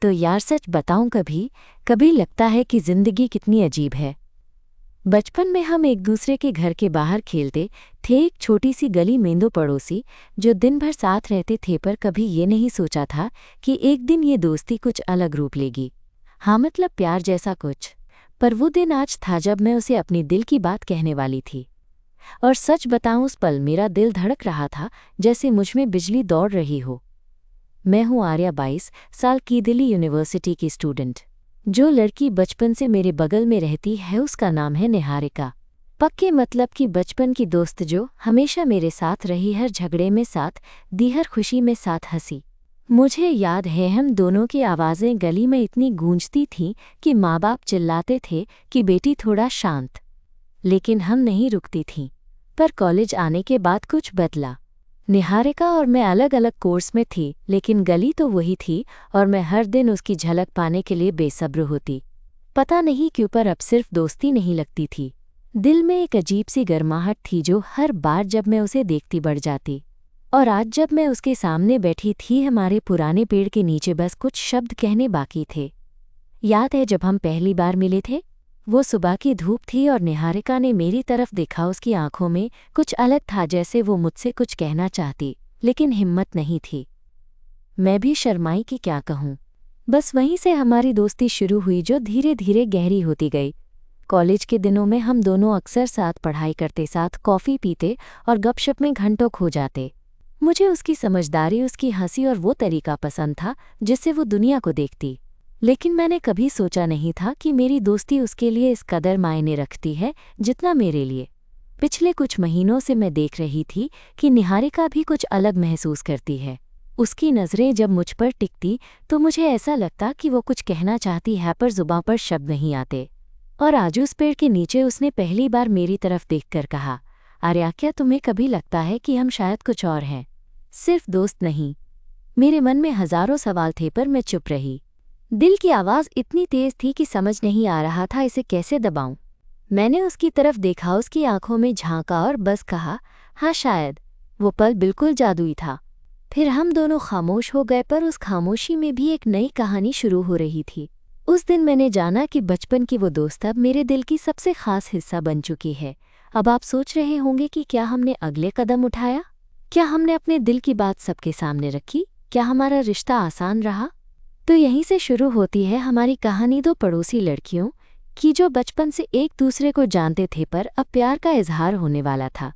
तो यार सच बताऊं, कभी कभी लगता है कि जिंदगी कितनी अजीब है। बचपन में हम एक दूसरे के घर के बाहर खेलते थे, एक छोटी सी गली में दो पड़ोसी जो दिन भर साथ रहते थे, पर कभी ये नहीं सोचा था कि एक दिन ये दोस्ती कुछ अलग रूप लेगी। हाँ, मतलब प्यार जैसा कुछ। पर वो दिन आज था जब मैं उसे अपनी दिल की बात कहने वाली थी। और सच बताऊं, उस पल मेरा दिल धड़क रहा था जैसे मुझमें बिजली दौड़ रही हो। मैं हूँ आर्या, 22 साल की, दिल्ली यूनिवर्सिटी की स्टूडेंट। जो लड़की बचपन से मेरे बगल में रहती है उसका नाम है निहारिका। पक्के मतलब कि बचपन की दोस्त जो हमेशा मेरे साथ रही, हर झगड़े में साथ दी, हर खुशी में साथ हंसी। मुझे याद है हम दोनों की आवाज़ें गली में इतनी गूंजती थीं कि माँ बाप चिल्लाते थे कि बेटी थोड़ा शांत, लेकिन हम नहीं रुकती थीं। पर कॉलेज आने के बाद कुछ बदला। निहारिका और मैं अलग अलग कोर्स में थी, लेकिन गली तो वही थी और मैं हर दिन उसकी झलक पाने के लिए बेसब्र होती। पता नहीं क्यों, पर अब सिर्फ दोस्ती नहीं लगती थी। दिल में एक अजीब सी गर्माहट थी जो हर बार जब मैं उसे देखती बढ़ जाती। और आज जब मैं उसके सामने बैठी थी, हमारे पुराने पेड़ के नीचे बस कुछ शब्द कहने बाकी थे। याद है जब हम पहली बार मिले थे? वो सुबह की धूप थी और निहारिका ने मेरी तरफ देखा। उसकी आंखों में कुछ अलग था, जैसे वो मुझसे कुछ कहना चाहती, लेकिन हिम्मत नहीं थी। मैं भी शर्माई कि क्या कहूँ। बस वहीं से हमारी दोस्ती शुरू हुई, जो धीरे धीरे गहरी होती गई। कॉलेज के दिनों में हम दोनों अक्सर साथ पढ़ाई करते, साथ कॉफ़ी पीते और गपशप में घंटों खो जाते। मुझे उसकी समझदारी, उसकी हंसी और वो तरीका पसंद था जिससे वो दुनिया को देखती। लेकिन मैंने कभी सोचा नहीं था कि मेरी दोस्ती उसके लिए इस कदर मायने रखती है जितना मेरे लिए। पिछले कुछ महीनों से मैं देख रही थी कि निहारिका भी कुछ अलग महसूस करती है। उसकी नज़रें जब मुझ पर टिकती तो मुझे ऐसा लगता कि वो कुछ कहना चाहती है, पर जुबां पर शब्द नहीं आते। और आज उस पेड़ के नीचे उसने पहली बार मेरी तरफ देखकर कहा, आर्या, क्या तुम्हें कभी लगता है कि हम शायद कुछ और हैं, सिर्फ दोस्त नहीं? मेरे मन में हज़ारों सवाल थे, पर मैं चुप रही। दिल की आवाज़ इतनी तेज़ थी कि समझ नहीं आ रहा था इसे कैसे दबाऊं। मैंने उसकी तरफ देखा, उसकी आंखों में झांका और बस कहा, हाँ शायद। वो पल बिल्कुल जादुई था। फिर हम दोनों खामोश हो गए, पर उस खामोशी में भी एक नई कहानी शुरू हो रही थी। उस दिन मैंने जाना कि बचपन की वो दोस्त अब मेरे दिल की सबसे खास हिस्सा बन चुकी है। अब आप सोच रहे होंगे कि क्या हमने अगले कदम उठाया? क्या हमने अपने दिल की बात सबके सामने रखी? क्या हमारा रिश्ता आसान रहा? तो यहीं से शुरू होती है हमारी कहानी, दो पड़ोसी लड़कियों की जो बचपन से एक दूसरे को जानते थे, पर अब प्यार का इजहार होने वाला था।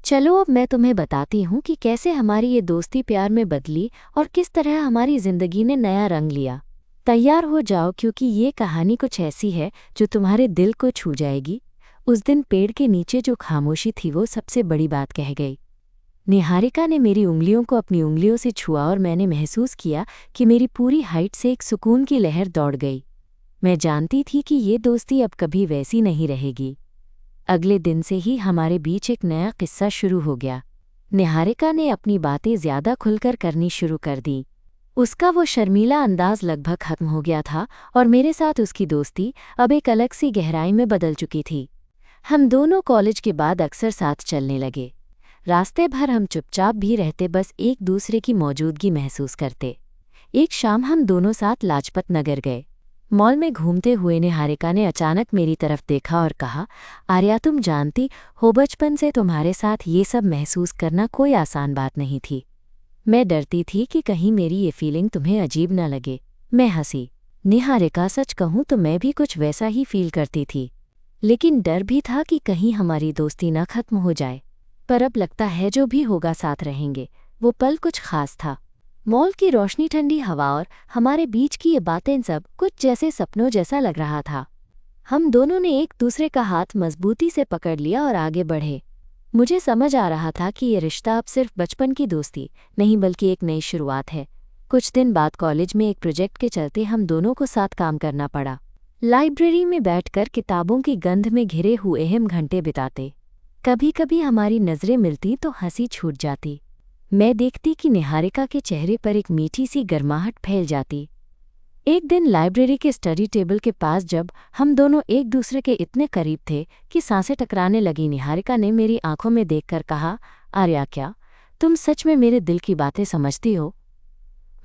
चलो अब मैं तुम्हें बताती हूँ कि कैसे हमारी ये दोस्ती प्यार में बदली और किस तरह हमारी जिंदगी ने नया रंग लिया। तैयार हो जाओ, क्योंकि ये कहानी कुछ ऐसी है जो तुम्हारे दिल को छू जाएगी। उस दिन पेड़ के नीचे जो खामोशी थी वो सबसे बड़ी बात कह गई। निहारिका ने मेरी उंगलियों को अपनी उंगलियों से छुआ और मैंने महसूस किया कि मेरी पूरी हाइट से एक सुकून की लहर दौड़ गई। मैं जानती थी कि ये दोस्ती अब कभी वैसी नहीं रहेगी। अगले दिन से ही हमारे बीच एक नया किस्सा शुरू हो गया। निहारिका ने अपनी बातें ज़्यादा खुलकर करनी शुरू कर दी। उसका वो शर्मीला अंदाज लगभग खत्म हो गया था और मेरे साथ उसकी दोस्ती अब एक अलग सी गहराई में बदल चुकी थी। हम दोनों कॉलेज के बाद अक्सर साथ चलने लगे। रास्ते भर हम चुपचाप भी रहते, बस एक दूसरे की मौजूदगी महसूस करते। एक शाम हम दोनों साथ लाजपत नगर गए। मॉल में घूमते हुए निहारिका ने अचानक मेरी तरफ देखा और कहा, आर्या, तुम जानती हो बचपन से तुम्हारे साथ ये सब महसूस करना कोई आसान बात नहीं थी। मैं डरती थी कि कहीं मेरी ये फीलिंग तुम्हें अजीब न लगे। मैं हंसी। निहारिका, सच कहूँ तो मैं भी कुछ वैसा ही फील करती थी, लेकिन डर भी था कि कहीं हमारी दोस्ती न खत्म हो जाए। पर अब लगता है जो भी होगा साथ रहेंगे। वो पल कुछ खास था। मॉल की रोशनी, ठंडी हवा और हमारे बीच की ये बातें, सब कुछ जैसे सपनों जैसा लग रहा था। हम दोनों ने एक दूसरे का हाथ मजबूती से पकड़ लिया और आगे बढ़े। मुझे समझ आ रहा था कि ये रिश्ता अब सिर्फ बचपन की दोस्ती नहीं, बल्कि एक नई शुरुआत है। कुछ दिन बाद कॉलेज में एक प्रोजेक्ट के चलते हम दोनों को साथ काम करना पड़ा। लाइब्रेरी में बैठकर किताबों की गंध में घिरे हुए हम घंटे बिताते। कभी कभी हमारी नज़रें मिलती तो हंसी छूट जाती। मैं देखती कि निहारिका के चेहरे पर एक मीठी सी गर्माहट फैल जाती। एक दिन लाइब्रेरी के स्टडी टेबल के पास जब हम दोनों एक दूसरे के इतने करीब थे कि सांसें टकराने लगी, निहारिका ने मेरी आंखों में देखकर कहा, आर्या, क्या तुम सच में मेरे दिल की बातें समझती हो?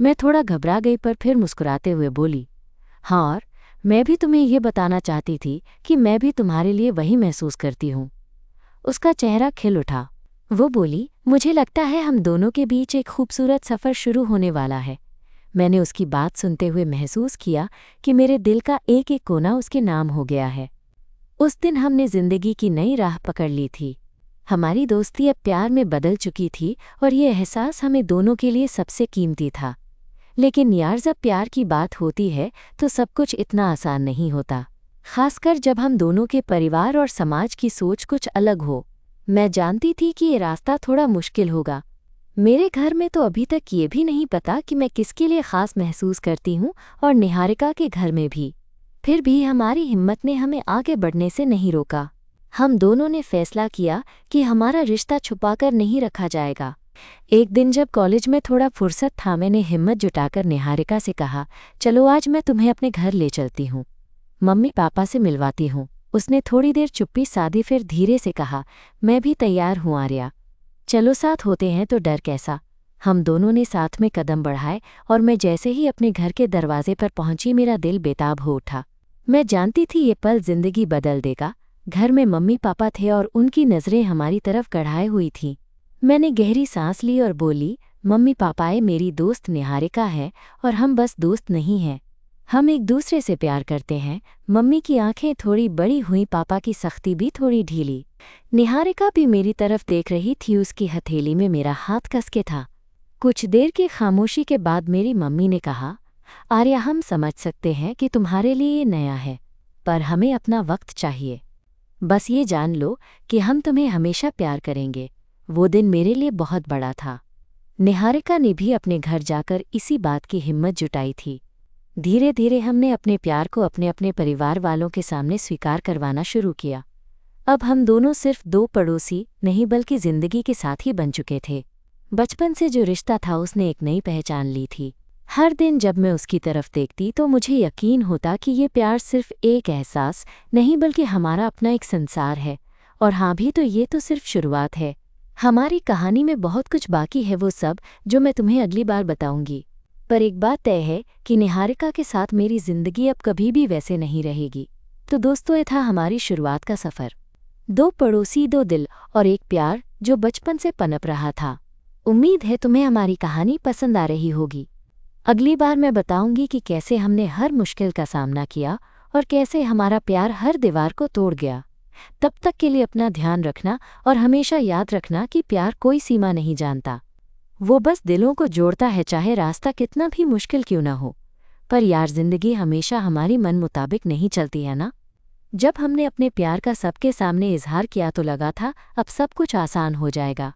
मैं थोड़ा घबरा गई पर फिर मुस्कुराते हुए बोली, हाँ, और मैं भी तुम्हें ये बताना चाहती थी कि मैं भी तुम्हारे लिए वही महसूस करती हूँ। उसका चेहरा खिल उठा। वो बोली, मुझे लगता है हम दोनों के बीच एक खूबसूरत सफ़र शुरू होने वाला है। मैंने उसकी बात सुनते हुए महसूस किया कि मेरे दिल का एक एक कोना उसके नाम हो गया है। उस दिन हमने जिंदगी की नई राह पकड़ ली थी। हमारी दोस्ती अब प्यार में बदल चुकी थी और ये एहसास हमें दोनों के लिए सबसे कीमती था। लेकिन यार, जब प्यार की बात होती है तो सब कुछ इतना आसान नहीं होता, खासकर जब हम दोनों के परिवार और समाज की सोच कुछ अलग हो। मैं जानती थी कि ये रास्ता थोड़ा मुश्किल होगा। मेरे घर में तो अभी तक ये भी नहीं पता कि मैं किसके लिए ख़ास महसूस करती हूँ, और निहारिका के घर में भी। फिर भी हमारी हिम्मत ने हमें आगे बढ़ने से नहीं रोका। हम दोनों ने फैसला किया कि हमारा रिश्ता छुपाकर नहीं रखा जाएगा। एक दिन जब कॉलेज में थोड़ा फुर्सत था, मैंने हिम्मत जुटाकर निहारिका से कहा, चलो आज मैं तुम्हें अपने घर ले चलती हूँ, मम्मी पापा से मिलवाती हूँ। उसने थोड़ी देर चुप्पी साधी, फिर धीरे से कहा, मैं भी तैयार हूँ आर्या, चलो साथ होते हैं तो डर कैसा। हम दोनों ने साथ में कदम बढ़ाए और मैं जैसे ही अपने घर के दरवाजे पर पहुंची, मेरा दिल बेताब हो उठा। मैं जानती थी ये पल जिंदगी बदल देगा। घर में मम्मी पापा थे और उनकी नज़रें हमारी तरफ गड़ाए हुई थीं। मैंने गहरी सांस ली और बोली, मम्मी पापा, मेरी दोस्त निहारिका है और हम बस दोस्त नहीं हैं, हम एक दूसरे से प्यार करते हैं। मम्मी की आंखें थोड़ी बड़ी हुई, पापा की सख्ती भी थोड़ी ढीली। निहारिका भी मेरी तरफ देख रही थी, उसकी हथेली में मेरा हाथ कसके था। कुछ देर की खामोशी के बाद मेरी मम्मी ने कहा, आर्या, हम समझ सकते हैं कि तुम्हारे लिए ये नया है, पर हमें अपना वक्त चाहिए। बस ये जान लो कि हम तुम्हें हमेशा प्यार करेंगे। वो दिन मेरे लिए बहुत बड़ा था। निहारिका ने भी अपने घर जाकर इसी बात की हिम्मत जुटाई थी। धीरे धीरे हमने अपने प्यार को अपने अपने परिवार वालों के सामने स्वीकार करवाना शुरू किया। अब हम दोनों सिर्फ दो पड़ोसी नहीं, बल्कि जिंदगी के साथी बन चुके थे। बचपन से जो रिश्ता था, उसने एक नई पहचान ली थी। हर दिन जब मैं उसकी तरफ देखती तो मुझे यकीन होता कि ये प्यार सिर्फ एक एहसास नहीं, बल्कि हमारा अपना एक संसार है। और हाँ भी, तो ये तो सिर्फ शुरुआत है। हमारी कहानी में बहुत कुछ बाकी है, वो सब जो मैं तुम्हें अगली बार बताऊंगी। पर एक बात तय है कि निहारिका के साथ मेरी जिंदगी अब कभी भी वैसे नहीं रहेगी। तो दोस्तों, ये था हमारी शुरुआत का सफ़र। दो पड़ोसी, दो दिल और एक प्यार जो बचपन से पनप रहा था। उम्मीद है तुम्हें हमारी कहानी पसंद आ रही होगी। अगली बार मैं बताऊंगी कि कैसे हमने हर मुश्किल का सामना किया और कैसे हमारा प्यार हर दीवार को तोड़ गया। तब तक के लिए अपना ध्यान रखना और हमेशा याद रखना कि प्यार कोई सीमा नहीं जानता। वो बस दिलों को जोड़ता है, चाहे रास्ता कितना भी मुश्किल क्यों ना हो। पर यार, जिंदगी हमेशा हमारी मन मुताबिक नहीं चलती है ना। जब हमने अपने प्यार का सबके सामने इजहार किया तो लगा था अब सब कुछ आसान हो जाएगा,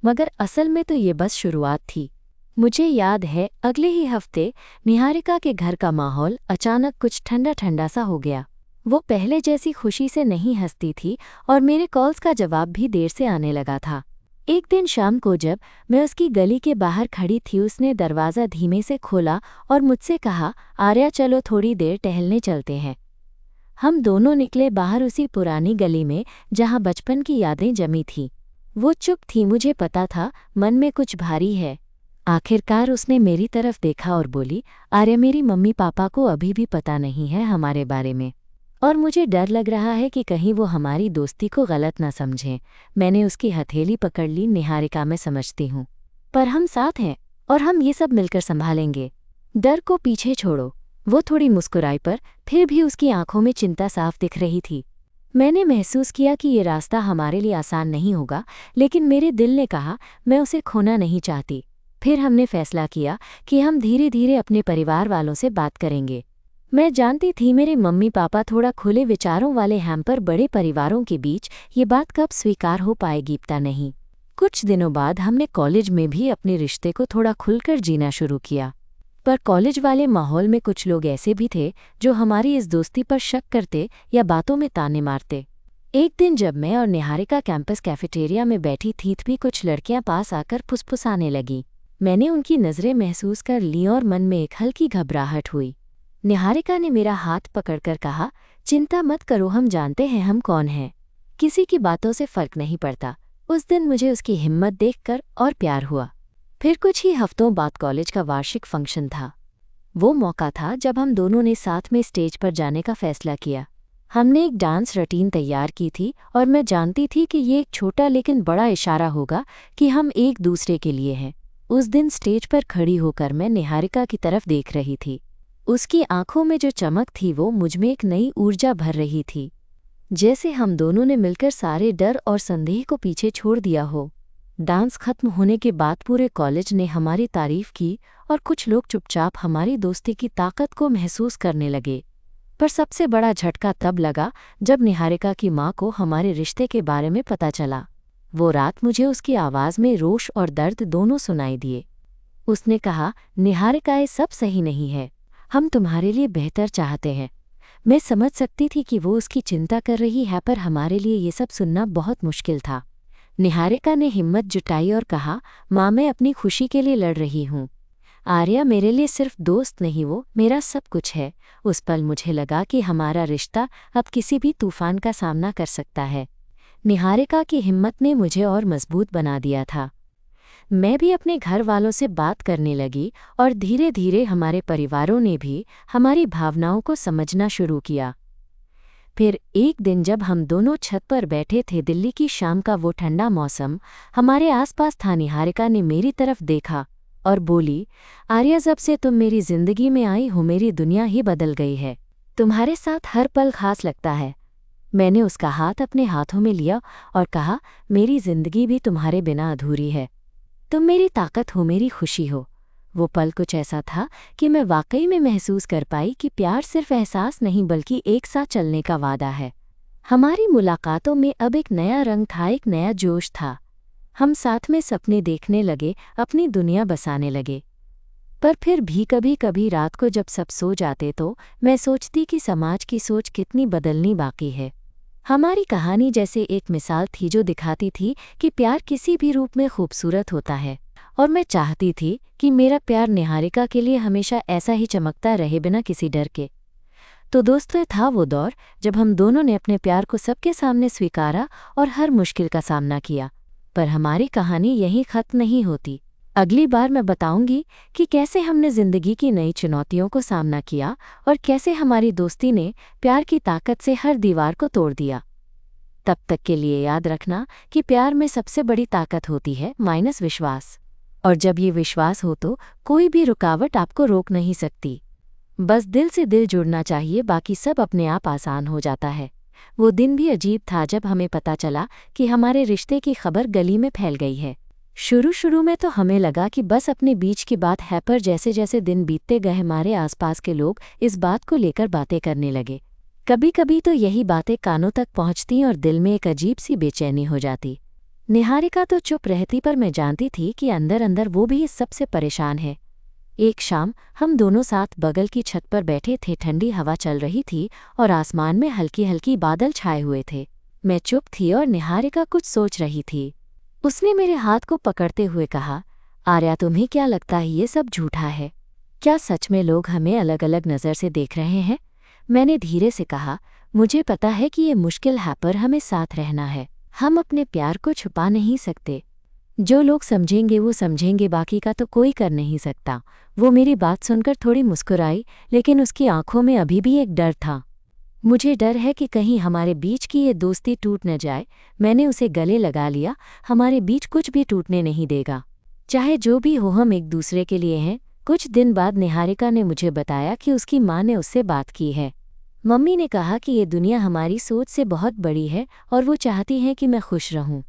मगर असल में तो ये बस शुरुआत थी। मुझे याद है, अगले ही हफ्ते निहारिका के घर का माहौल अचानक कुछ ठंडा ठंडा सा हो गया। वो पहले जैसी खुशी से नहीं हंसती थी और मेरे कॉल्स का जवाब भी देर से आने लगा था। एक दिन शाम को जब मैं उसकी गली के बाहर खड़ी थी, उसने दरवाज़ा धीमे से खोला और मुझसे कहा, आर्या, चलो थोड़ी देर टहलने चलते हैं। हम दोनों निकले बाहर, उसी पुरानी गली में जहाँ बचपन की यादें जमी थीं। वो चुप थी, मुझे पता था मन में कुछ भारी है। आखिरकार उसने मेरी तरफ देखा और बोली, आर्या, मेरी मम्मी पापा को अभी भी पता नहीं है हमारे बारे में, और मुझे डर लग रहा है कि कहीं वो हमारी दोस्ती को गलत ना समझें। मैंने उसकी हथेली पकड़ ली। निहारिका, मैं समझती हूँ, पर हम साथ हैं और हम ये सब मिलकर संभालेंगे। डर को पीछे छोड़ो। वो थोड़ी मुस्कुराई, पर फिर भी उसकी आंखों में चिंता साफ दिख रही थी। मैंने महसूस किया कि ये रास्ता हमारे लिए आसान नहीं होगा, लेकिन मेरे दिल ने कहा मैं उसे खोना नहीं चाहती। फिर हमने फैसला किया कि हम धीरे धीरे अपने परिवार वालों से बात करेंगे। मैं जानती थी मेरे मम्मी पापा थोड़ा खुले विचारों वाले हैं, पर बड़े परिवारों के बीच ये बात कब स्वीकार हो पाएगी पता नहीं। कुछ दिनों बाद हमने कॉलेज में भी अपने रिश्ते को थोड़ा खुलकर जीना शुरू किया, पर कॉलेज वाले माहौल में कुछ लोग ऐसे भी थे जो हमारी इस दोस्ती पर शक करते या बातों में ताने मारते। एक दिन जब मैं और निहारिका कैंपस कैफेटेरिया में बैठी थी, तभी कुछ लड़कियां पास आकर फुसफुसाने लगीं। मैंने उनकी नज़रें महसूस कर लीं और मन में एक हल्की घबराहट हुई। निहारिका ने मेरा हाथ पकड़कर कहा, चिंता मत करो, हम जानते हैं हम कौन हैं। किसी की बातों से फर्क नहीं पड़ता। उस दिन मुझे उसकी हिम्मत देखकर और प्यार हुआ। फिर कुछ ही हफ्तों बाद कॉलेज का वार्षिक फंक्शन था। वो मौका था जब हम दोनों ने साथ में स्टेज पर जाने का फैसला किया। हमने एक डांस रूटीन तैयार की थी और मैं जानती थी कि ये एक छोटा लेकिन बड़ा इशारा होगा कि हम एक दूसरे के लिए हैं। उस दिन स्टेज पर खड़ी होकर मैं निहारिका की तरफ देख रही थी। उसकी आंखों में जो चमक थी वो मुझमें एक नई ऊर्जा भर रही थी, जैसे हम दोनों ने मिलकर सारे डर और संदेह को पीछे छोड़ दिया हो। डांस खत्म होने के बाद पूरे कॉलेज ने हमारी तारीफ की और कुछ लोग चुपचाप हमारी दोस्ती की ताकत को महसूस करने लगे। पर सबसे बड़ा झटका तब लगा जब निहारिका की माँ को हमारे रिश्ते के बारे में पता चला। वो रात मुझे उसकी आवाज़ में रोष और दर्द दोनों सुनाई दिए। उसने कहा, निहारिका, ये सब सही नहीं है। हम तुम्हारे लिए बेहतर चाहते हैं। मैं समझ सकती थी कि वो उसकी चिंता कर रही है, पर हमारे लिए ये सब सुनना बहुत मुश्किल था। निहारिका ने हिम्मत जुटाई और कहा, माँ, मैं अपनी खुशी के लिए लड़ रही हूँ। आर्या मेरे लिए सिर्फ दोस्त नहीं, वो मेरा सब कुछ है। उस पल मुझे लगा कि हमारा रिश्ता अब किसी भी तूफान का सामना कर सकता है। निहारिका की हिम्मत ने मुझे और मजबूत बना दिया था। मैं भी अपने घर वालों से बात करने लगी और धीरे धीरे हमारे परिवारों ने भी हमारी भावनाओं को समझना शुरू किया। फिर एक दिन जब हम दोनों छत पर बैठे थे, दिल्ली की शाम का वो ठंडा मौसम हमारे आसपास था, निहारिका ने मेरी तरफ देखा और बोली, आर्या, जब से तुम मेरी जिंदगी में आई हो मेरी दुनिया ही बदल गई है। तुम्हारे साथ हर पल खास लगता है। मैंने उसका हाथ अपने हाथों में लिया और कहा, मेरी जिंदगी भी तुम्हारे बिना अधूरी है। तुम मेरी ताकत हो, मेरी खुशी हो। वो पल कुछ ऐसा था कि मैं वाकई में महसूस कर पाई कि प्यार सिर्फ एहसास नहीं बल्कि एक साथ चलने का वादा है। हमारी मुलाकातों में अब एक नया रंग था, एक नया जोश था। हम साथ में सपने देखने लगे, अपनी दुनिया बसाने लगे। पर फिर भी कभी कभी रात को जब सब सो जाते तो मैं सोचती कि समाज की सोच कितनी बदलनी बाकी है। हमारी कहानी जैसे एक मिसाल थी जो दिखाती थी कि प्यार किसी भी रूप में खूबसूरत होता है, और मैं चाहती थी कि मेरा प्यार निहारिका के लिए हमेशा ऐसा ही चमकता रहे, बिना किसी डर के। तो दोस्तों, था वो दौर जब हम दोनों ने अपने प्यार को सबके सामने स्वीकारा और हर मुश्किल का सामना किया। पर हमारी कहानी यहीं खत्म नहीं होती। अगली बार मैं बताऊंगी कि कैसे हमने जिंदगी की नई चुनौतियों को सामना किया और कैसे हमारी दोस्ती ने प्यार की ताकत से हर दीवार को तोड़ दिया। तब तक के लिए याद रखना कि प्यार में सबसे बड़ी ताकत होती है माइनस विश्वास, और जब ये विश्वास हो तो कोई भी रुकावट आपको रोक नहीं सकती। बस दिल से दिल जुड़ना चाहिए, बाकी सब अपने आप आसान हो जाता है। वो दिन भी अजीब था जब हमें पता चला कि हमारे रिश्ते की खबर गली में फैल गई है। शुरू में तो हमें लगा कि बस अपने बीच की बात है, पर जैसे जैसे दिन बीतते गए हमारे आसपास के लोग इस बात को लेकर बातें करने लगे। कभी कभी तो यही बातें कानों तक पहुंचती और दिल में एक अजीब सी बेचैनी हो जाती। निहारिका तो चुप रहती, पर मैं जानती थी कि अंदर अंदर वो भी इस सबसे परेशान है। एक शाम हम दोनों साथ बगल की छत पर बैठे थे। ठंडी हवा चल रही थी और आसमान में हल्की हल्की बादल छाए हुए थे। मैं चुप थी और निहारिका कुछ सोच रही थी। उसने मेरे हाथ को पकड़ते हुए कहा, आर्या, तुम्हें क्या लगता है ये सब झूठा है? क्या सच में लोग हमें अलग अलग नज़र से देख रहे हैं? मैंने धीरे से कहा, मुझे पता है कि ये मुश्किल है, पर हमें साथ रहना है। हम अपने प्यार को छुपा नहीं सकते। जो लोग समझेंगे वो समझेंगे, बाकी का तो कोई कर नहीं सकता। वो मेरी बात सुनकर थोड़ी मुस्कुराई, लेकिन उसकी आंखों में अभी भी एक डर था। मुझे डर है कि कहीं हमारे बीच की ये दोस्ती टूट न जाए। मैंने उसे गले लगा लिया। हमारे बीच कुछ भी टूटने नहीं देगा, चाहे जो भी हो, हम एक दूसरे के लिए हैं। कुछ दिन बाद निहारिका ने मुझे बताया कि उसकी माँ ने उससे बात की है। मम्मी ने कहा कि ये दुनिया हमारी सोच से बहुत बड़ी है और वो चाहती हैं कि मैं खुश रहूं,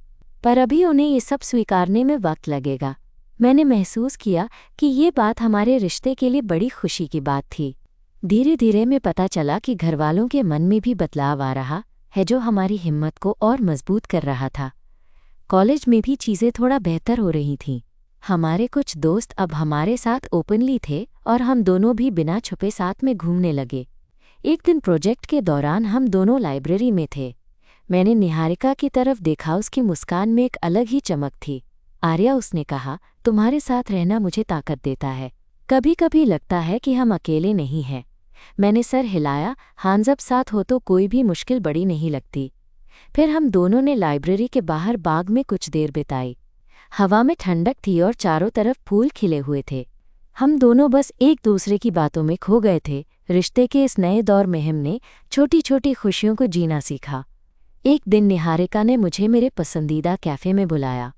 पर अभी उन्हें ये सब स्वीकारने में वक्त लगेगा। मैंने महसूस किया कि ये बात हमारे रिश्ते के लिए बड़ी खुशी की बात थी। धीरे धीरे मैं पता चला कि घरवालों के मन में भी बदलाव आ रहा है, जो हमारी हिम्मत को और मजबूत कर रहा था। कॉलेज में भी चीज़ें थोड़ा बेहतर हो रही थीं। हमारे कुछ दोस्त अब हमारे साथ ओपनली थे और हम दोनों भी बिना छुपे साथ में घूमने लगे। एक दिन प्रोजेक्ट के दौरान हम दोनों लाइब्रेरी में थे। मैंने निहारिका की तरफ देखा। उसकी मुस्कान में एक अलग ही चमक थी। आर्या, उसने कहा, तुम्हारे साथ रहना मुझे ताकत देता है। कभी कभी लगता है कि हम अकेले नहीं हैं। मैंने सर हिलाया। हाँ, जब साथ हो तो कोई भी मुश्किल बड़ी नहीं लगती। फिर हम दोनों ने लाइब्रेरी के बाहर बाग में कुछ देर बिताई। हवा में ठंडक थी और चारों तरफ फूल खिले हुए थे। हम दोनों बस एक दूसरे की बातों में खो गए थे। रिश्ते के इस नए दौर में हमने छोटी छोटी खुशियों को जीना सीखा। एक दिन निहारिका ने मुझे मेरे पसंदीदा कैफ़े में बुलाया।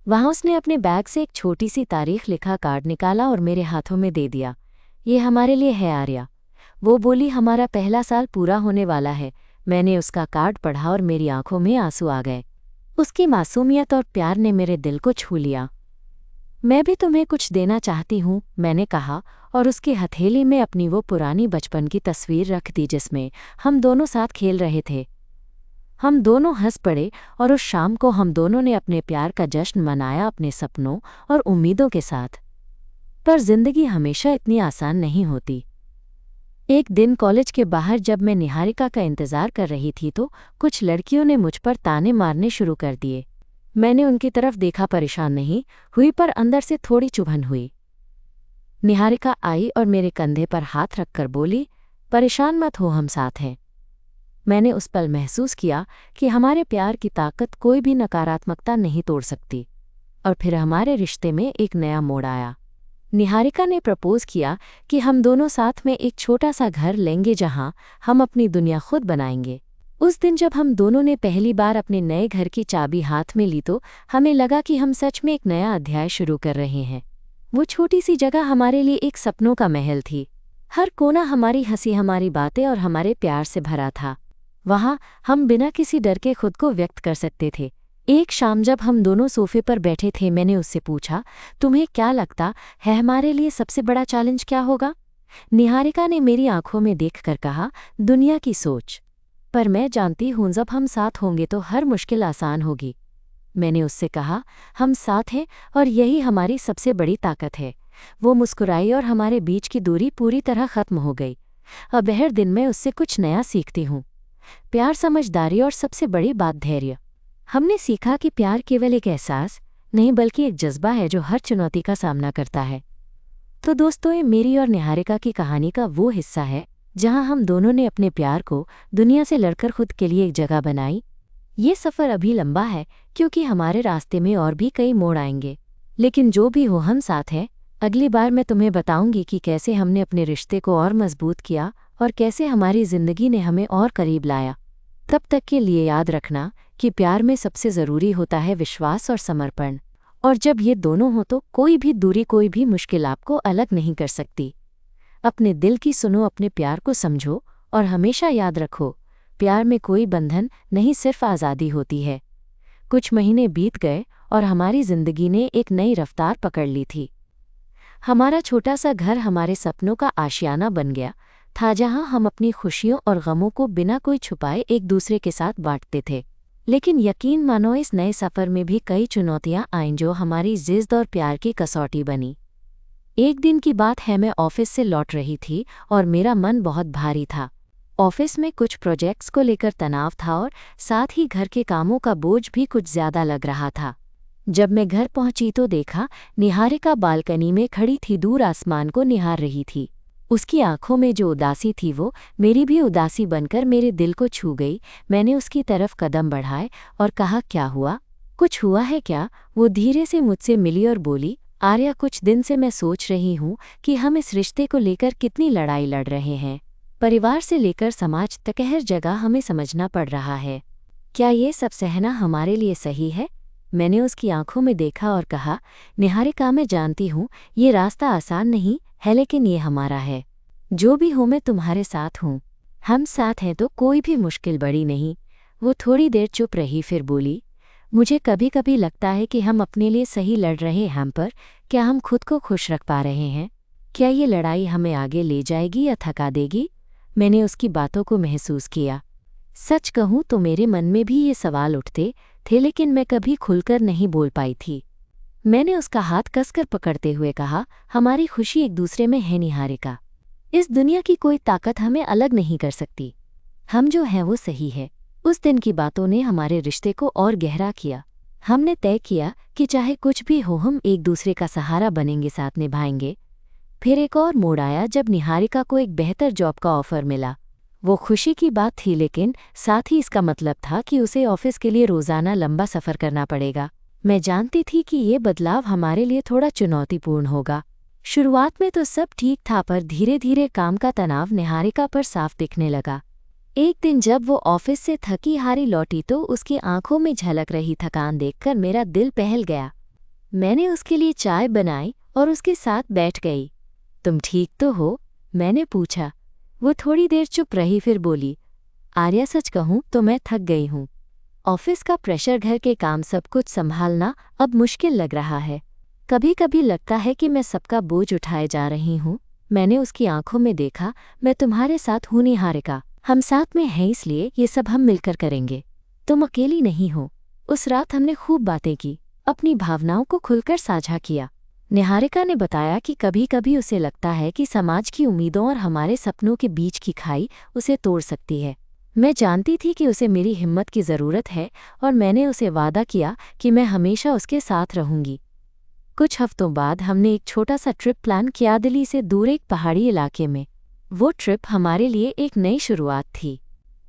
वहाँ उसने अपने बैग से एक छोटी सी तारीख लिखा कार्ड निकाला और मेरे हाथों में दे दिया। ये हमारे लिए है आर्या। वो बोली, हमारा पहला साल पूरा होने वाला है। मैंने उसका कार्ड पढ़ा और मेरी आंखों में आंसू आ गए। उसकी मासूमियत और प्यार ने मेरे दिल को छू लिया। मैं भी तुम्हें कुछ देना चाहती हूँ, मैंने कहा, और उसकी हथेली में अपनी वो पुरानी बचपन की तस्वीर रख दी जिसमें हम दोनों साथ खेल रहे थे। हम दोनों हंस पड़े और उस शाम को हम दोनों ने अपने प्यार का जश्न मनाया, अपने सपनों और उम्मीदों के साथ। पर जिंदगी हमेशा इतनी आसान नहीं होती। एक दिन कॉलेज के बाहर जब मैं निहारिका का इंतज़ार कर रही थी तो कुछ लड़कियों ने मुझ पर ताने मारने शुरू कर दिए। मैंने उनकी तरफ देखा, परेशान नहीं हुई पर अंदर से थोड़ी चुभन हुई। निहारिका आई और मेरे कंधे पर हाथ रखकर बोली, परेशान मत हो, हम साथ हैं। मैंने उस पल महसूस किया कि हमारे प्यार की ताकत कोई भी नकारात्मकता नहीं तोड़ सकती। और फिर हमारे रिश्ते में एक नया मोड़ आया। निहारिका ने प्रपोज किया कि हम दोनों साथ में एक छोटा सा घर लेंगे जहां हम अपनी दुनिया खुद बनाएंगे। उस दिन जब हम दोनों ने पहली बार अपने नए घर की चाबी हाथ में ली तो हमें लगा कि हम सच में एक नया अध्याय शुरू कर रहे हैं। वो छोटी सी जगह हमारे लिए एक सपनों का महल थी। हर कोना हमारी हंसी, हमारी बातें और हमारे प्यार से भरा था। वहाँ हम बिना किसी डर के खुद को व्यक्त कर सकते थे। एक शाम जब हम दोनों सोफे पर बैठे थे, मैंने उससे पूछा, तुम्हें क्या लगता है हमारे लिए सबसे बड़ा चैलेंज क्या होगा? निहारिका ने मेरी आंखों में देखकर कहा, दुनिया की सोच। पर मैं जानती हूँ जब हम साथ होंगे तो हर मुश्किल आसान होगी। मैंने उससे कहा, हम साथ हैं और यही हमारी सबसे बड़ी ताकत है। वो मुस्कुराई और हमारे बीच की दूरी पूरी तरह खत्म हो गई। अब हर दिन मैं उससे कुछ नया सीखती हूँ। प्यार, समझदारी और सबसे बड़ी बात धैर्य। हमने सीखा कि प्यार केवल एक एहसास नहीं बल्कि एक जज्बा है जो हर चुनौती का सामना करता है। तो दोस्तों, ये मेरी और निहारिका की कहानी का वो हिस्सा है जहां हम दोनों ने अपने प्यार को दुनिया से लड़कर खुद के लिए एक जगह बनाई। ये सफ़र अभी लंबा है क्योंकि हमारे रास्ते में और भी कई मोड़ आएंगे, लेकिन जो भी हो हम साथ हैं। अगली बार मैं तुम्हें बताऊंगी कि कैसे हमने अपने रिश्ते को और मजबूत किया और कैसे हमारी ज़िंदगी ने हमें और करीब लाया। तब तक के लिए याद रखना कि प्यार में सबसे ज़रूरी होता है विश्वास और समर्पण। और जब ये दोनों हो तो कोई भी दूरी, कोई भी मुश्किल आपको अलग नहीं कर सकती। अपने दिल की सुनो, अपने प्यार को समझो और हमेशा याद रखो, प्यार में कोई बंधन नहीं, सिर्फ आज़ादी होती है। कुछ महीने बीत गए और हमारी ज़िंदगी ने एक नई रफ्तार पकड़ ली थी। हमारा छोटा सा घर हमारे सपनों का आशियाना बन गया था, जहां हम अपनी खुशियों और गमों को बिना कोई छुपाए एक दूसरे के साथ बांटते थे। लेकिन यकीन मानो, इस नए सफ़र में भी कई चुनौतियां आईं जो हमारी जिद्द और प्यार की कसौटी बनी। एक दिन की बात है, मैं ऑफिस से लौट रही थी और मेरा मन बहुत भारी था। ऑफिस में कुछ प्रोजेक्ट्स को लेकर तनाव था और साथ ही घर के कामों का बोझ भी कुछ ज़्यादा लग रहा था। जब मैं घर पहुंची तो देखा निहारिका बालकनी में खड़ी थी, दूर आसमान को निहार रही थी। उसकी आंखों में जो उदासी थी वो मेरी भी उदासी बनकर मेरे दिल को छू गई। मैंने उसकी तरफ कदम बढ़ाए और कहा, क्या हुआ? कुछ हुआ है क्या? वो धीरे से मुझसे मिली और बोली, आर्या, कुछ दिन से मैं सोच रही हूँ कि हम इस रिश्ते को लेकर कितनी लड़ाई लड़ रहे हैं। परिवार से लेकर समाज तक हर जगह हमें समझना पड़ रहा है। क्या ये सब सहना हमारे लिए सही है? मैंने उसकी आंखों में देखा और कहा, निहारिका, मैं जानती हूँ ये रास्ता आसान नहीं है, लेकिन ये हमारा है। जो भी हो, मैं तुम्हारे साथ हूँ। हम साथ हैं तो कोई भी मुश्किल बड़ी नहीं। वो थोड़ी देर चुप रही, फिर बोली, मुझे कभी कभी लगता है कि हम अपने लिए सही लड़ रहे हैं, पर क्या हम खुद को खुश रख पा रहे हैं? क्या ये लड़ाई हमें आगे ले जाएगी या थका देगी? मैंने उसकी बातों को महसूस किया। सच कहूँ तो मेरे मन में भी ये सवाल उठते थे, लेकिन मैं कभी खुलकर नहीं बोल पाई थी। मैंने उसका हाथ कसकर पकड़ते हुए कहा, हमारी खुशी एक दूसरे में है निहारिका। इस दुनिया की कोई ताकत हमें अलग नहीं कर सकती। हम जो हैं वो सही है। उस दिन की बातों ने हमारे रिश्ते को और गहरा किया। हमने तय किया कि चाहे कुछ भी हो, हम एक दूसरे का सहारा बनेंगे, साथ निभाएंगे। फिर एक और मोड़ आया जब निहारिका को एक बेहतर जॉब का ऑफर मिला। वो खुशी की बात थी, लेकिन साथ ही इसका मतलब था कि उसे ऑफिस के लिए रोज़ाना लंबा सफ़र करना पड़ेगा। मैं जानती थी कि ये बदलाव हमारे लिए थोड़ा चुनौतीपूर्ण होगा। शुरुआत में तो सब ठीक था, पर धीरे धीरे काम का तनाव निहारिका पर साफ दिखने लगा। एक दिन जब वो ऑफिस से थकी हारी लौटी तो उसकी आंखों में झलक रही थकान देखकर मेरा दिल बहल गया। मैंने उसके लिए चाय बनाई और उसके साथ बैठ गई। तुम ठीक तो हो? मैंने पूछा। वो थोड़ी देर चुप रही, फिर बोली, आर्या सच कहूं तो मैं थक गई हूं। ऑफिस का प्रेशर, घर के काम, सब कुछ संभालना अब मुश्किल लग रहा है। कभी कभी लगता है कि मैं सबका बोझ उठाए जा रही हूं। मैंने उसकी आंखों में देखा। मैं तुम्हारे साथ हूं निहारिका, हम साथ में हैं, इसलिए ये सब हम मिलकर करेंगे। तुम अकेली नहीं हो। उस रात हमने खूब बातें की, अपनी भावनाओं को खुलकर साझा किया। निहारिका ने बताया कि कभी कभी उसे लगता है कि समाज की उम्मीदों और हमारे सपनों के बीच की खाई उसे तोड़ सकती है। मैं जानती थी कि उसे मेरी हिम्मत की ज़रूरत है और मैंने उसे वादा किया कि मैं हमेशा उसके साथ रहूंगी। कुछ हफ्तों बाद हमने एक छोटा सा ट्रिप प्लान किया, दिल्ली से दूर एक पहाड़ी इलाके में। वो ट्रिप हमारे लिए एक नई शुरुआत थी।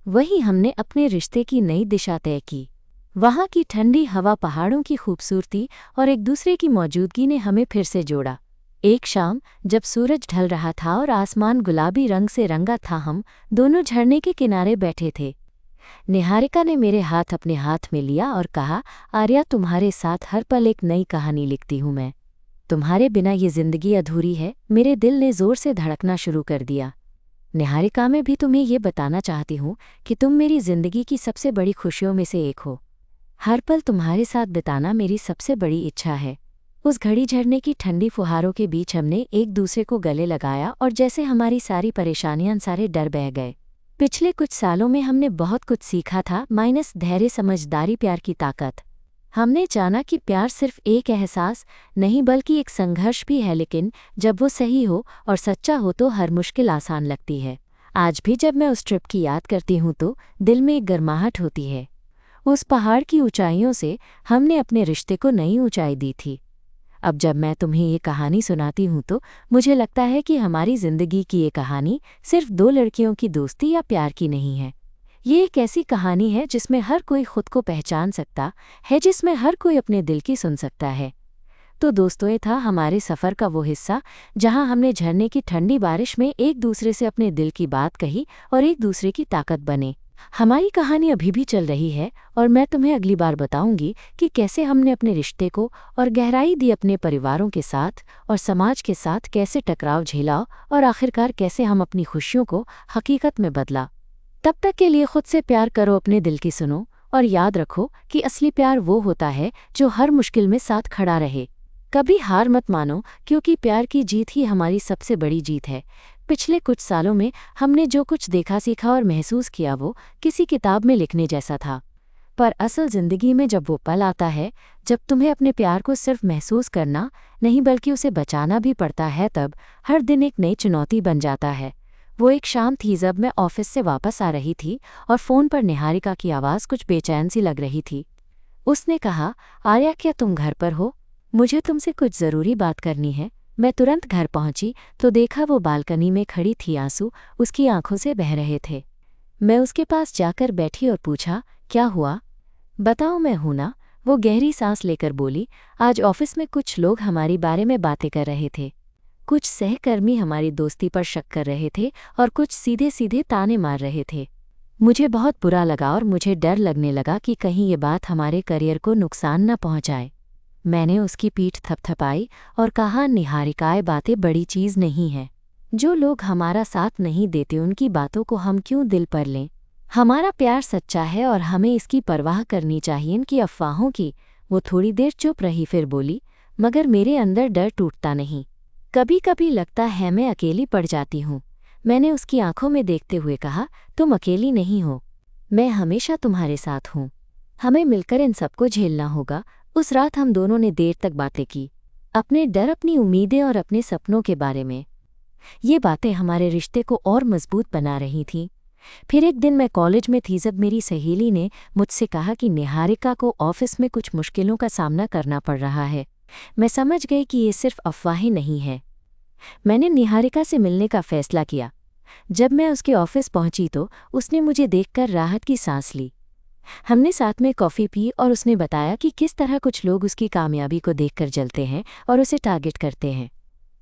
वहीं हमने अपने रिश्ते की नई दिशा तय की। वहाँ की ठंडी हवा, पहाड़ों की खूबसूरती और एक दूसरे की मौजूदगी ने हमें फिर से जोड़ा। एक शाम जब सूरज ढल रहा था और आसमान गुलाबी रंग से रंगा था, हम दोनों झरने के किनारे बैठे थे। निहारिका ने मेरे हाथ अपने हाथ में लिया और कहा, आर्या, तुम्हारे साथ हर पल एक नई कहानी लिखती हूँ मैं। तुम्हारे बिना ये जिंदगी अधूरी है। मेरे दिल ने जोर से धड़कना शुरू कर दिया। निहारिका, मैं भी तुम्हें ये बताना चाहती हूँ कि तुम मेरी जिंदगी की सबसे बड़ी खुशियों में से एक हो। हर पल तुम्हारे साथ बिताना मेरी सबसे बड़ी इच्छा है। उस घड़ी झरने की ठंडी फुहारों के बीच हमने एक दूसरे को गले लगाया और जैसे हमारी सारी परेशानियां, सारे डर बह गए। पिछले कुछ सालों में हमने बहुत कुछ सीखा था, माइनस धैर्य, समझदारी, प्यार की ताकत। हमने जाना कि प्यार सिर्फ एक एहसास नहीं बल्कि एक संघर्ष भी है, लेकिन जब वो सही हो और सच्चा हो तो हर मुश्किल आसान लगती है। आज भी जब मैं उस ट्रिप की याद करती हूँ तो दिल में एक गर्माहट होती है। उस पहाड़ की ऊंचाइयों से हमने अपने रिश्ते को नई ऊंचाई दी थी। अब जब मैं तुम्हें ये कहानी सुनाती हूँ तो मुझे लगता है कि हमारी जिंदगी की ये कहानी सिर्फ दो लड़कियों की दोस्ती या प्यार की नहीं है। ये एक ऐसी कहानी है जिसमें हर कोई खुद को पहचान सकता है, जिसमें हर कोई अपने दिल की सुन सकता है। तो दोस्तों, ये था हमारे सफ़र का वो हिस्सा जहाँ हमने झरने की ठंडी बारिश में एक दूसरे से अपने दिल की बात कही और एक दूसरे की ताकत बने। हमारी कहानी अभी भी चल रही है और मैं तुम्हें अगली बार बताऊंगी कि कैसे हमने अपने रिश्ते को और गहराई दी, अपने परिवारों के साथ और समाज के साथ कैसे टकराव झेला और आखिरकार कैसे हम अपनी खुशियों को हकीकत में बदला। तब तक के लिए खुद से प्यार करो, अपने दिल की सुनो और याद रखो कि असली प्यार वो होता है जो हर मुश्किल में साथ खड़ा रहे। कभी हार मत मानो, क्योंकि प्यार की जीत ही हमारी सबसे बड़ी जीत है। पिछले कुछ सालों में हमने जो कुछ देखा, सीखा और महसूस किया वो किसी किताब में लिखने जैसा था। पर असल ज़िंदगी में जब वो पल आता है जब तुम्हें अपने प्यार को सिर्फ महसूस करना नहीं बल्कि उसे बचाना भी पड़ता है, तब हर दिन एक नई चुनौती बन जाता है। वो एक शाम थी जब मैं ऑफिस से वापस आ रही थी और फ़ोन पर निहारिका की आवाज़ कुछ बेचैन सी लग रही थी। उसने कहा, आर्या, क्या तुम घर पर हो? मुझे तुमसे कुछ ज़रूरी बात करनी है। मैं तुरंत घर पहुंची तो देखा वो बालकनी में खड़ी थी, आंसू उसकी आंखों से बह रहे थे। मैं उसके पास जाकर बैठी और पूछा, क्या हुआ? बताओ, मैं हूं ना। वो गहरी सांस लेकर बोली, आज ऑफिस में कुछ लोग हमारी बारे में बातें कर रहे थे। कुछ सहकर्मी हमारी दोस्ती पर शक कर रहे थे और कुछ सीधे सीधे ताने मार रहे थे। मुझे बहुत बुरा लगा और मुझे डर लगने लगा कि कहीं ये बात हमारे करियर को नुकसान न पहुंचाए। मैंने उसकी पीठ थपथपाई और कहा, निहारिका, ये बातें बड़ी चीज़ नहीं है। जो लोग हमारा साथ नहीं देते उनकी बातों को हम क्यों दिल पर लें? हमारा प्यार सच्चा है और हमें इसकी परवाह करनी चाहिए, इनकी अफवाहों की। वो थोड़ी देर चुप रही, फिर बोली, मगर मेरे अंदर डर टूटता नहीं। कभी कभी लगता है मैं अकेली पड़ जाती हूँ। मैंने उसकी आंखों में देखते हुए कहा, तुम अकेली नहीं हो, मैं हमेशा तुम्हारे साथ हूँ। हमें मिलकर इन सबको झेलना होगा। उस रात हम दोनों ने देर तक बातें की, अपने डर, अपनी उम्मीदें और अपने सपनों के बारे में। ये बातें हमारे रिश्ते को और मजबूत बना रही थीं। फिर एक दिन मैं कॉलेज में थी जब मेरी सहेली ने मुझसे कहा कि निहारिका को ऑफिस में कुछ मुश्किलों का सामना करना पड़ रहा है। मैं समझ गई कि ये सिर्फ अफवाहें नहीं है। मैंने निहारिका से मिलने का फैसला किया। जब मैं उसके ऑफिस पहुंची तो उसने मुझे देखकर राहत की सांस ली। हमने साथ में कॉफ़ी पी और उसने बताया कि किस तरह कुछ लोग उसकी कामयाबी को देखकर जलते हैं और उसे टारगेट करते हैं।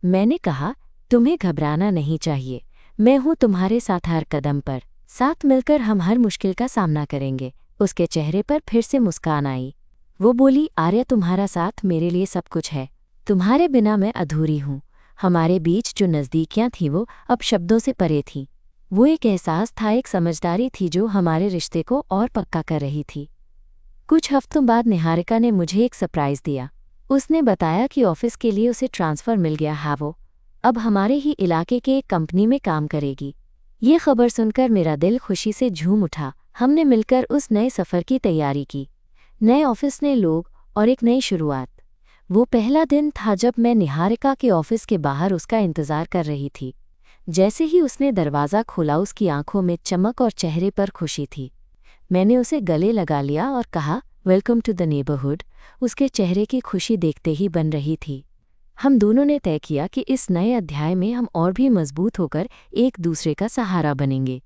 मैंने कहा, तुम्हें घबराना नहीं चाहिए, मैं हूँ तुम्हारे साथ हर कदम पर, साथ मिलकर हम हर मुश्किल का सामना करेंगे। उसके चेहरे पर फिर से मुस्कान आई। वो बोली, आर्या, तुम्हारा साथ मेरे लिए सब कुछ है, तुम्हारे बिना मैं अधूरी हूँ। हमारे बीच जो नज़दीकियाँ थीं वो अब शब्दों से परे थीं। वो एक एहसास था, एक समझदारी थी जो हमारे रिश्ते को और पक्का कर रही थी। कुछ हफ्तों बाद निहारिका ने मुझे एक सरप्राइज़ दिया। उसने बताया कि ऑफिस के लिए उसे ट्रांसफ़र मिल गया है, वो अब हमारे ही इलाके के एक कंपनी में काम करेगी। ये खबर सुनकर मेरा दिल खुशी से झूम उठा। हमने मिलकर उस नए सफ़र की तैयारी की, नए ऑफिस, नए लोग और एक नई शुरुआत। वो पहला दिन था जब मैं निहारिका के ऑफिस के बाहर उसका इंतज़ार कर रही थी। जैसे ही उसने दरवाज़ा खोला, उसकी आंखों में चमक और चेहरे पर खुशी थी। मैंने उसे गले लगा लिया और कहा, वेलकम टू द नेबरहुड। उसके चेहरे की खुशी देखते ही बन रही थी। हम दोनों ने तय किया कि इस नए अध्याय में हम और भी मजबूत होकर एक दूसरे का सहारा बनेंगे।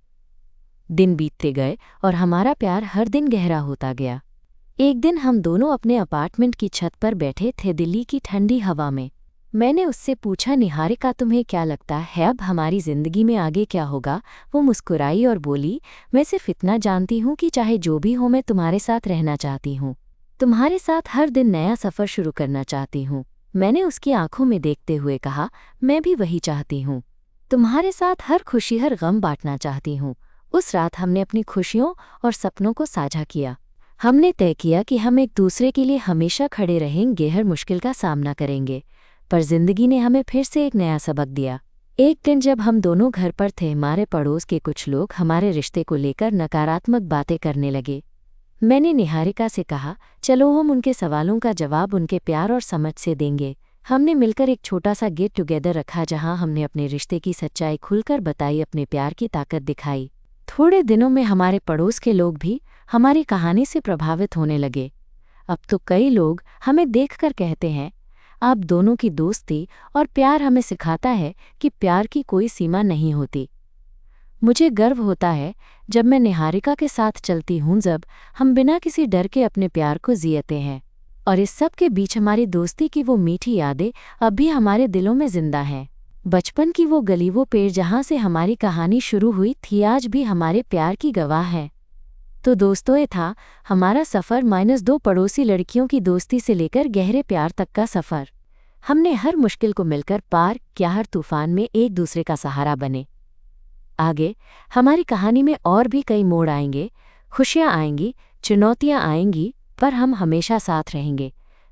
दिन बीतते गए और हमारा प्यार हर दिन गहरा होता गया। एक दिन हम दोनों अपने अपार्टमेंट की छत पर बैठे थे, दिल्ली की ठंडी हवा में। मैंने उससे पूछा, निहारिका, तुम्हें क्या लगता है अब हमारी ज़िंदगी में आगे क्या होगा? वो मुस्कुराई और बोली, मैं सिर्फ इतना जानती हूँ कि चाहे जो भी हो, मैं तुम्हारे साथ रहना चाहती हूँ, तुम्हारे साथ हर दिन नया सफ़र शुरू करना चाहती हूँ। मैंने उसकी आंखों में देखते हुए कहा, मैं भी वही चाहती हूँ, तुम्हारे साथ हर खुशी हर गम बांटना चाहती हूँ। उस रात हमने अपनी खुशियों और सपनों को साझा किया। हमने तय किया कि हम एक दूसरे के लिए हमेशा खड़े रहेंगे, हर मुश्किल का सामना करेंगे। पर जिंदगी ने हमें फिर से एक नया सबक दिया। एक दिन जब हम दोनों घर पर थे, हमारे पड़ोस के कुछ लोग हमारे रिश्ते को लेकर नकारात्मक बातें करने लगे। मैंने निहारिका से कहा, चलो हम उनके सवालों का जवाब उनके प्यार और समझ से देंगे। हमने मिलकर एक छोटा सा गेट टुगेदर रखा, जहां हमने अपने रिश्ते की सच्चाई खुलकर बताई, अपने प्यार की ताकत दिखाई। थोड़े दिनों में हमारे पड़ोस के लोग भी हमारी कहानी से प्रभावित होने लगे। अब तो कई लोग हमें देखकर कहते हैं, आप दोनों की दोस्ती और प्यार हमें सिखाता है कि प्यार की कोई सीमा नहीं होती। मुझे गर्व होता है जब मैं निहारिका के साथ चलती हूँ, जब हम बिना किसी डर के अपने प्यार को जियते हैं। और इस सब के बीच हमारी दोस्ती की वो मीठी यादें अब भी हमारे दिलों में जिंदा हैं। बचपन की वो गली, वो पेड़ जहाँ से हमारी कहानी शुरू हुई थी, आज भी हमारे प्यार की गवाह है। तो दोस्तों, ये था हमारा सफ़र, -2 पड़ोसी लड़कियों की दोस्ती से लेकर गहरे प्यार तक का सफ़र। हमने हर मुश्किल को मिलकर पार किया, हर तूफान में एक दूसरे का सहारा बने। आगे हमारी कहानी में और भी कई मोड़ आएंगे, खुशियाँ आएंगी, चुनौतियाँ आएंगी, पर हम हमेशा साथ रहेंगे।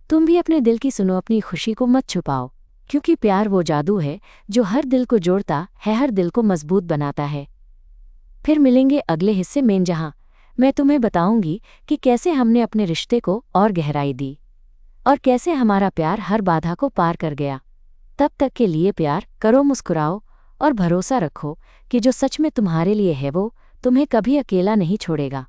तुम भी अपने दिल की सुनो, अपनी खुशी को मत छुपाओ, क्योंकि प्यार वो जादू है जो हर दिल को जोड़ता है, हर दिल को मजबूत बनाता है। फिर मिलेंगे अगले हिस्से में, जहाँ मैं तुम्हें बताऊंगी कि कैसे हमने अपने रिश्ते को और गहराई दी और कैसे हमारा प्यार हर बाधा को पार कर गया। तब तक के लिए प्यार करो, मुस्कुराओ और भरोसा रखो कि जो सच में तुम्हारे लिए है वो तुम्हें कभी अकेला नहीं छोड़ेगा।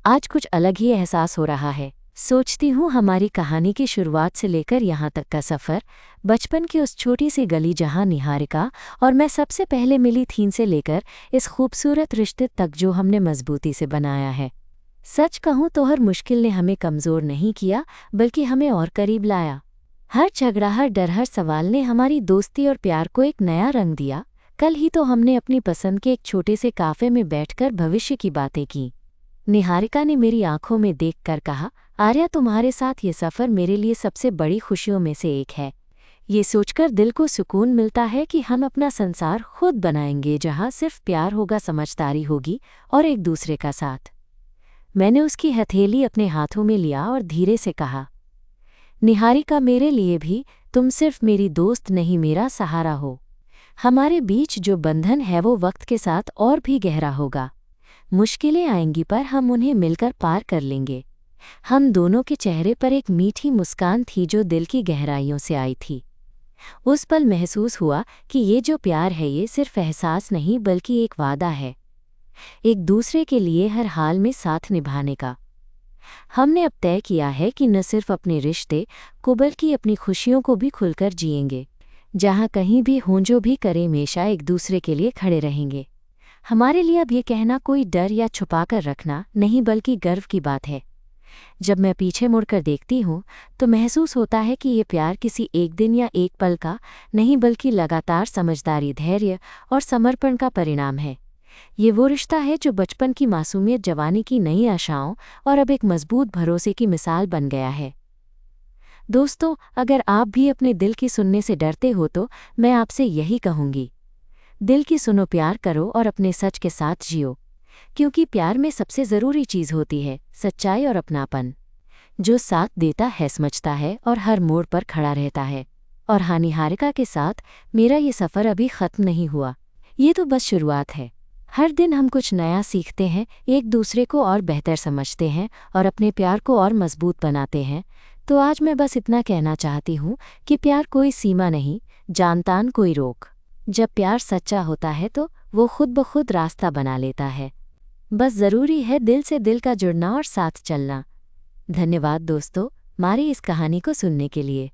आज कुछ अलग ही एहसास हो रहा है। सोचती हूँ हमारी कहानी की शुरुआत से लेकर यहाँ तक का सफ़र, बचपन की उस छोटी सी गली जहाँ निहारिका और मैं सबसे पहले मिली थीं, से लेकर इस खूबसूरत रिश्ते तक जो हमने मजबूती से बनाया है। सच कहूँ तो हर मुश्किल ने हमें कमज़ोर नहीं किया, बल्कि हमें और करीब लाया। हर झगड़ा, हर डर, हर सवाल ने हमारी दोस्ती और प्यार को एक नया रंग दिया। कल ही तो हमने अपनी पसंद के एक छोटे से काफ़े में बैठकर भविष्य की बातें की। निहारिका ने मेरी आंखों में देखकर कहा, आर्या, तुम्हारे साथ ये सफ़र मेरे लिए सबसे बड़ी खुशियों में से एक है। ये सोचकर दिल को सुकून मिलता है कि हम अपना संसार खुद बनाएंगे, जहाँ सिर्फ प्यार होगा, समझदारी होगी और एक दूसरे का साथ। मैंने उसकी हथेली अपने हाथों में लिया और धीरे से कहा, निहारिका, मेरे लिए भी तुम सिर्फ मेरी दोस्त नहीं, मेरा सहारा हो। हमारे बीच जो बंधन है वो वक्त के साथ और भी गहरा होगा। मुश्किलें आएंगी, पर हम उन्हें मिलकर पार कर लेंगे। हम दोनों के चेहरे पर एक मीठी मुस्कान थी जो दिल की गहराइयों से आई थी। उस पल महसूस हुआ कि ये जो प्यार है, ये सिर्फ एहसास नहीं बल्कि एक वादा है, एक दूसरे के लिए हर हाल में साथ निभाने का। हमने अब तय किया है कि न सिर्फ अपने रिश्ते को बल्कि अपनी खुशियों को भी खुलकर जिएंगे। जहाँ कहीं भी हों, जो भी करें, हमेशा एक दूसरे के लिए खड़े रहेंगे। हमारे लिए अब ये कहना कोई डर या छुपा कर रखना नहीं बल्कि गर्व की बात है। जब मैं पीछे मुड़कर देखती हूँ तो महसूस होता है कि ये प्यार किसी एक दिन या एक पल का नहीं बल्कि लगातार समझदारी, धैर्य और समर्पण का परिणाम है। ये वो रिश्ता है जो बचपन की मासूमियत, जवानी की नई आशाओं और अब एक मजबूत भरोसे की मिसाल बन गया है। दोस्तों, अगर आप भी अपने दिल की सुनने से डरते हो तो मैं आपसे यही कहूँगी, दिल की सुनो, प्यार करो और अपने सच के साथ जियो। क्योंकि प्यार में सबसे ज़रूरी चीज़ होती है सच्चाई और अपनापन, जो साथ देता है, समझता है और हर मोड़ पर खड़ा रहता है। और हाँ, निहारिका के साथ मेरा ये सफ़र अभी ख़त्म नहीं हुआ, ये तो बस शुरुआत है। हर दिन हम कुछ नया सीखते हैं, एक दूसरे को और बेहतर समझते हैं और अपने प्यार को और मजबूत बनाते हैं। तो आज मैं बस इतना कहना चाहती हूँ कि प्यार कोई सीमा नहीं, जानतान कोई रोक। जब प्यार सच्चा होता है तो वो खुद ब खुद रास्ता बना लेता है। बस ज़रूरी है दिल से दिल का जुड़ना और साथ चलना। धन्यवाद दोस्तों, हमारी इस कहानी को सुनने के लिए।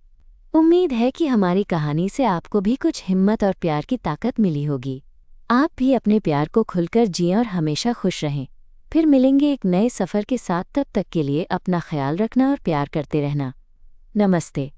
उम्मीद है कि हमारी कहानी से आपको भी कुछ हिम्मत और प्यार की ताकत मिली होगी। आप भी अपने प्यार को खुलकर जिएं और हमेशा खुश रहें। फिर मिलेंगे एक नए सफ़र के साथ, तब तक के लिए अपना ख्याल रखना और प्यार करते रहना। नमस्ते।